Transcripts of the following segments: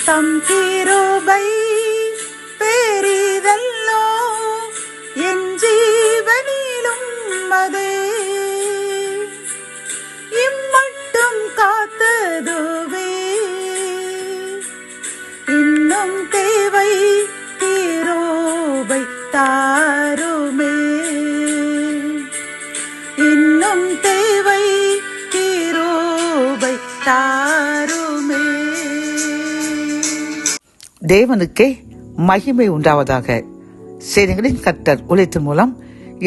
தம் கிருபை பெரிதல்லோ என் ஜீவனிலும் அதே இம்மட்டும் காத்ததுவே இன்னும் தேவை கிருபை தாருமே இன்னும் தேவை கிருபை தாருமே. தேவனுக்கே மகிமை உண்டாவதாக. சேனைகளின் கர்த்தர் உழைத்தின் மூலம்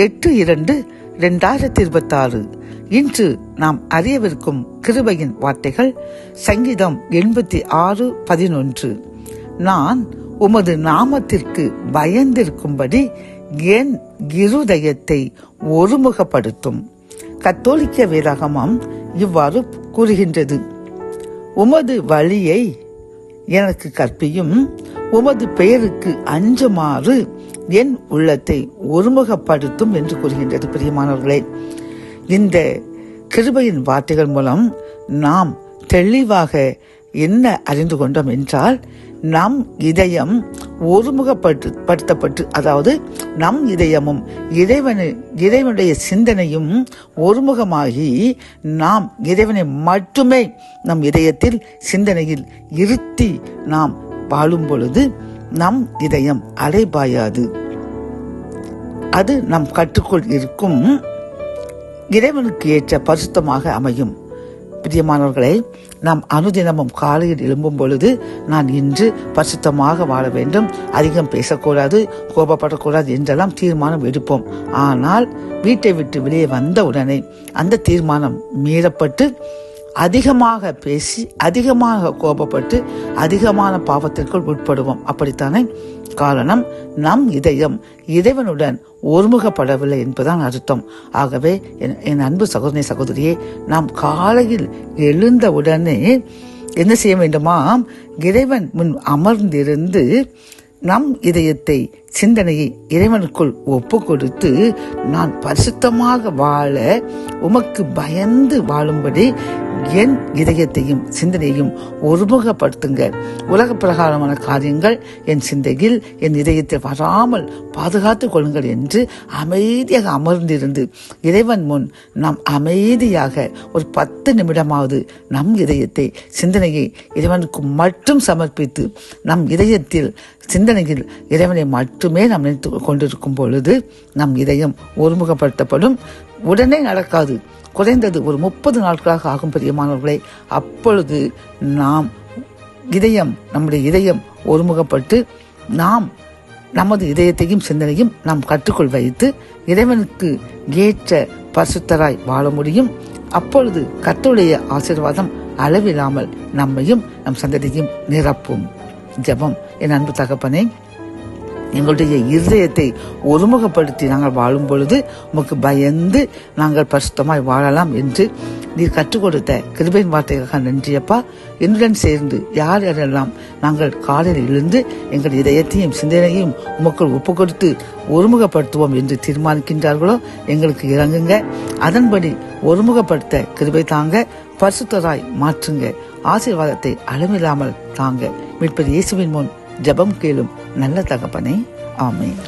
8/2/2026 இன்று நாம் அறியவிருக்கும் கிருபையின் வார்த்தைகள் சங்கீதம் 86:11. நான் உமது நாமத்திற்கு பயந்திருக்கும்படி என் இருதயத்தை ஒருமுகப்படுத்தும். கத்தோலிக்க வேதாகமம் இவ்வாறு கூறுகின்றது, உமது வழியை எனக்கு கற்பியும், உமது பெயருக்கு அஞ்சுமாறு என் உள்ளத்தை ஒருமுகப்படுத்தும் என்று கூறுகின்றது. பிரியமானவர்களே, இந்த கிருபையின் வார்த்தைகள் மூலம் நாம் தெளிவாக என்ன அறிந்து கொண்டோம் என்றால், நம் இதயம் ஒருமுகப்படுத்தப்பட்டு, அதாவது நம் இதயமும் இறைவனுடைய சிந்தனையும் ஒருமுகமாகி நாம் இறைவனை மட்டுமே நம் இதயத்தில் சிந்தனையில் இருத்தி நாம் வாழும் பொழுது நம் இதயம் அலைபாயாது. அது நம் கட்டுக்குள் இருக்கும் இறைவனுக்கு ஏற்ற பரிசுத்தமாக அமையும். பிரியமானவர்களை, நாம் அனுதினமும் காலையில் எழும்பும் பொழுது நான் இன்று பரிசுத்தமாக வாழ வேண்டும், அதிகம் பேசக்கூடாது, கோபப்படக்கூடாது என்றெல்லாம் தீர்மானம் எடுப்போம். ஆனால் வீட்டை விட்டு வெளியே வந்த உடனே அந்த தீர்மானம் மீறப்பட்டு அதிகமாக பேசி, அதிகமாக கோபப்பட்டு, அதிகமான பாவத்திற்குள் உட்படுவோம். அப்படித்தானே? காரணம், நம் இதயம் இறைவனுடன் ஒருமுகப்படவில்லை என்பதுதான் அர்த்தம். ஆகவே என் அன்பு சகோதரி சகோதரியே, நாம் காலையில் எழுந்த உடனே என்ன செய்ய வேண்டுமாம்? இறைவன் முன் அமர்ந்திருந்து நம் இதயத்தை, சிந்தனையை இறைவனுக்குள் ஒப்பு கொடுத்து, நான் பரிசுத்தமாக வாழ உமக்கு பயந்து வாழும்படி என் இதயத்தையும் சிந்தனையும் ஒருமுகப்படுத்துங்க. உலக பிரகாரமான காரியங்கள் என் சிந்தையில், என் இதயத்தில் வராமல் பாதுகாத்துக் கொள்ளுங்கள் என்று அமைதியாக அமர்ந்திருந்து இறைவன் முன் நாம் அமைதியாக ஒரு 10 நிமிடமாவது நம் இதயத்தை, சிந்தனையை இறைவனுக்கு மட்டும் சமர்ப்பித்து நம் இதயத்தில், சிந்தனையில் இறைவனை மட்டுமே நாம் நினைத்து கொண்டிருக்கும் பொழுது நம் இதயம் ஒருமுகப்படுத்தப்படும். உடனே நடக்காது, குறைந்தது ஒரு 30 நாட்களாக ஆகும் பிரியமானவர்களே. அப்பொழுது நாம் நம்முடைய இதயம் ஒருமுகப்பட்டு நாம் நமது இதயத்தையும் சிந்தனையும் நாம் கற்றுக்கொள் வைத்து இறைவனுக்கு ஏற்ற பரிசுத்தராய் வாழ முடியும். அப்பொழுது கர்த்தருடைய ஆசீர்வாதம் அளவில்லாமல் நம்மையும் நம் சந்ததியும் நிரப்பும். ஜெபம். என் அன்பு தகப்பனே, எங்களுடைய இருதயத்தை ஒருமுகப்படுத்தி நாங்கள் வாழும் பொழுது உமக்கு பயந்து நாங்கள் பரிசுத்தமாய் வாழலாம் என்று நீர் கற்றுக் கொடுத்த கிருபையின் வார்த்தைக்காக நன்றியப்பா. என்னுடன் சேர்ந்து யார் யாரெல்லாம் நாங்கள் காலையில் எழுந்து எங்கள் இதயத்தையும் சிந்தனையும் உமக்குள் ஒப்பு கொடுத்து ஒருமுகப்படுத்துவோம் என்று தீர்மானிக்கின்றார்களோ எங்களுக்கு இறங்குங்க. அதன்படி ஒருமுகப்படுத்த கிருபை தாங்க, பரிசுத்தராய் மாற்றுங்க. ஆசீர்வாதத்தை அளவில்லாமல் தாங்க. மீட்பர் இயேசுவின் முன் ஜெபம் கேளும் நல்ல தகப்பனே. ஆமென்.